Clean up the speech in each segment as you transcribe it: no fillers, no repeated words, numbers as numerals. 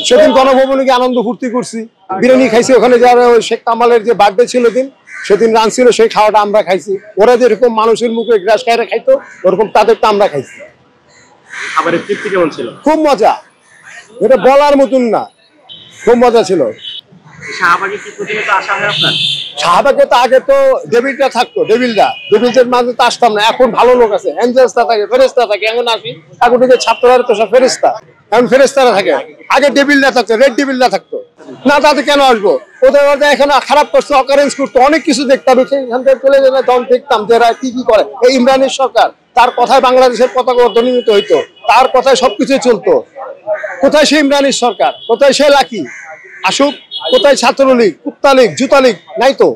সেদিন গণভবনে গিয়ে আনন্দ ফুর্তি করছি, বিরিয়ানি খাইছি। ওখানে যারা ওই শেখ কামালের যে বার্থডে ছিল দিন, সেদিন রান ছিল, সেই খাওয়াটা আমরা খাইছি। ওরা যেরকম মানুষের মুখে গ্রাস খাইরে খাইতো, ওরকম তাদেরটা আমরা খাইছি। খাবারের তৃপ্তি কেমন ছিল? খুব মজা, এটা বলার মতন না, খুব মজা ছিল। শাহবাগে কি প্রতিনিয়ত আসা হয় আপনার? শাহবাগে তো আগে তো ডেভিলটা থাকতো, ডেভিলদের মাঝে তো আসতাম না। এখন ভালো লোক আছে, এঞ্জেলসটা থাকে, ফেরেস্তা থাকে। এখন আসি, এখন থেকে ছাত্ররা তো সব ফেরেস্তা, এখন ফেরেস্তারা থাকে। আগে ডেভিলটা থাকতো, রেড ডেভিলটা থাকতো না। তাতে কেন আসবো? ওদের এখন খারাপ করতো, অকারেন্স করতো, অনেক কিছু দেখতাম। সেখান থেকে চলে গেলে তখন দেখতাম যে এরা কি করে। এই ইমরানের সরকার, তার কথায় বাংলাদেশের পতাকা ধ্বনিত হইতো, তার কথায় সবকিছু চলতো। কোথায় সে ইমরানের সরকার? কোথায় সে লাকি? আসুক। কোথায় ছাত্রলীগ, কুত্তালীগ, জুতালীগ? নাই তো।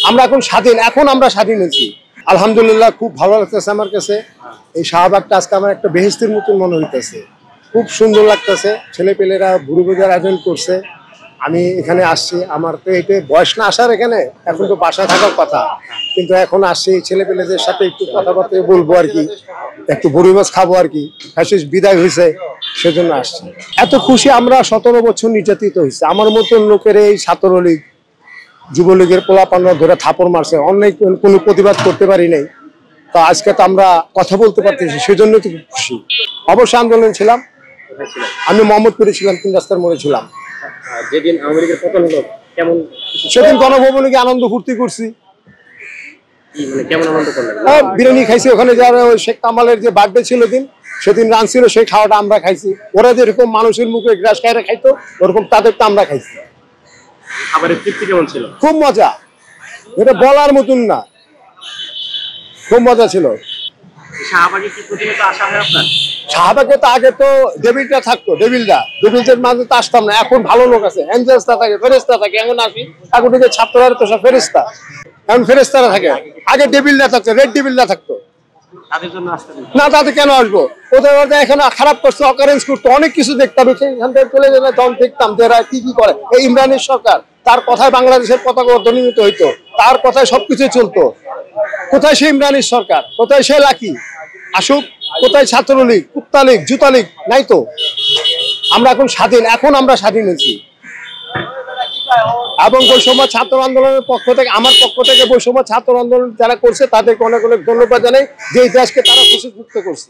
আমরা এখন স্বাধীন, এখন আমরা স্বাধীন হয়েছি। আলহামদুলিল্লাহ, খুব ভালো লাগতেছে আমার কাছে। এই শাহবাগটা আজকে আমার একটা বেহেশতের মতন মনে হইতেছে, খুব সুন্দর লাগতেছে। ছেলেপেলেরা ভুরু ভুজার আয়োজন করছে, আমি এখানে আসছি। আমার তো এটা বয়স না আসার, এখানে এখন তো বাসায় থাকার কথা, কিন্তু এখন আসছি ছেলেপেলেদের সাথে একটু কথাবার্তা বলবো আর কি, একটু ভুরু মাছ খাবো আর কি। ফ্যাসিস বিদায় হয়েছে, সেজন্য আসছি। এত খুশি আমরা, 17 বছর নির্যাতিত হয়েছে। আমার মতন লোকের এই ছাত্রলীগ, যুবলীগের পোলাপানরা ধরে থাপড় মারছে, অনেক কোনো প্রতিবাদ করতে পারি নাই। তো আজকে তো আমরা কথা বলতে পারতেছি, সেজন্য তো খুশি। অবশ্যই আন্দোলন ছিলাম, আমি মোহাম্মদপুরে ছিলাম, 3 রাস্তার মোড়ে ছিলাম। যেদিন আওয়ামী লীগের পতন হলো, কেমন? সেদিন গণভবনে গিয়ে আনন্দ ফুর্তি করছি, মানে কেমন আনন্দ করলেন? বিরিয়ানি খাইছি। ওখানে যারা ওই শেখ কামালের যে বার্থডে ছিল দিন, সেদিন রান ছিল, সেই খাওয়াটা আমরা খাইছি। ওরা যেরকম মানুষের মুখে গ্রাস খাইরে খাইতো, ওরকম তাদেরটা আমরা খাইছি। খাবারের তৃপ্তি কেমন ছিল? খুব মজা, এটা বলার মতন না, খুব মজা ছিল। শাহবাগে কি প্রতিনিয়ত আসা হয় আপনার? শাহবাগে তো আগে তো ডেভিলটা থাকতো, ডেভিলদের মাঝে তো আসতাম না। এখন ভালো লোক আছে, এঞ্জেলসটা থাকে, ফেরেস্তা থাকে। এখন আসি, এখন থেকে ছাত্ররা তো সব ফেরেস্তা, এখন ফেরেস্তারা থাকে। আগে ডেভিলটা থাকতো, রেড ডেভিলটা থাকতো তাদের জন্য আসতে না। তাতে কেন আসবো? ওদের এখন খারাপ করতো, অকারেন্স করতো, অনেক কিছু দেখতাম। সেখান থেকে চলে গেলে তখন দেখতাম যে এরা কি করে। এই ইমরানের সরকার, তার কথায় বাংলাদেশের পতাকা ধ্বনিত হইতো, তার কথায় সবকিছু চলতো। কোথায় সে ইমরানের সরকার? কোথায় সে লাকি? আসুক। কোথায় ছাত্রলীগ, কুত্তালীগ, জুতালীগ? নাই তো। আমরা এখন স্বাধীন, এখন আমরা স্বাধীন হয়েছি। এবং বৈষম্য ছাত্র আন্দোলনের পক্ষ থেকে, আমার পক্ষ থেকে বৈষম্য ছাত্র আন্দোলন যারা করছে, তাদেরকে অনেক অনেক ধন্যবাদ জানাই, যে এই দেশকে তারা মুক্ত করছে।